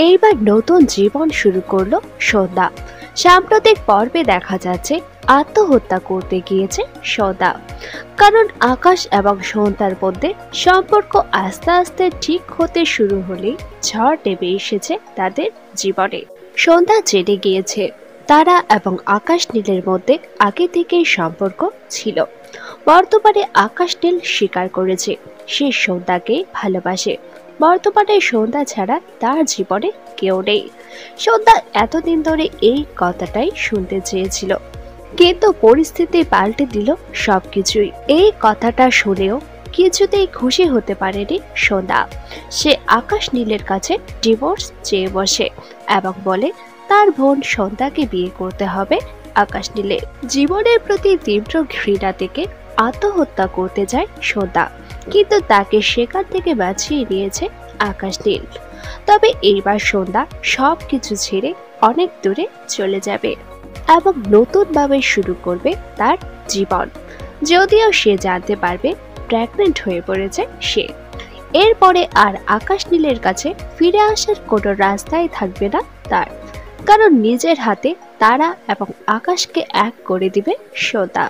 এইবার নতুন জীবন শুরু করলো সন্ধ্যা। সাম্প্রতিক পর্বে দেখা যাচ্ছে আত্মহত্যা করতে গিয়েছে সন্ধ্যা, কারণ আকাশ এবং সন্ধ্যার মধ্যে সম্পর্ক আস্তে আস্তে ঠিক হতে শুরু হলেই ঝড় নেমে এসেছে তাদের জীবনে। সন্ধ্যা জেনে গিয়েছে তারা এবং আকাশ নীলের মধ্যে আগে থেকেই সম্পর্ক ছিল। বর্তমানে আকাশ নীল স্বীকার করেছে সে সন্ধ্যাকে ভালোবাসে। বর্তমানে সন্ধ্যা ছাড়া তার জীবনে কেউ নেই। সন্ধ্যা এতদিন ধরে এই কথাটাই শুনতে চেয়েছিল, কিন্তু পরিস্থিতি পাল্টে দিল সবকিছুই। এই কথাটা শুনেও কিছুতেই খুশি হতে পারেনি সন্ধ্যা। সে আকাশ নীলের কাছে ডিভোর্স চেয়ে বসে এবং বলে তার বোন সন্ধ্যাকে বিয়ে করতে হবে আকাশ নীলের। জীবনের প্রতি তীব্র ঘৃণা থেকে আত্মহত্যা করতে যায় সন্ধ্যা, কিন্তু তাকে সেখান থেকে বাঁচিয়ে নিয়েছে আকাশ নীল। তবে এইবার সন্ধ্যা সবকিছু ছেড়ে অনেক দূরে চলে যাবে এবং নতুনভাবে শুরু করবে তার জীবন। যদিও সে জানতে পারবে প্রেগনেন্ট হয়ে পড়েছে সে। এরপরে আর আকাশ নীলের কাছে ফিরে আসার কোনো রাস্তাই থাকবে না তার, কারণ নিজের হাতে তারা এবং আকাশকে এক করে দিবে সন্ধ্যা।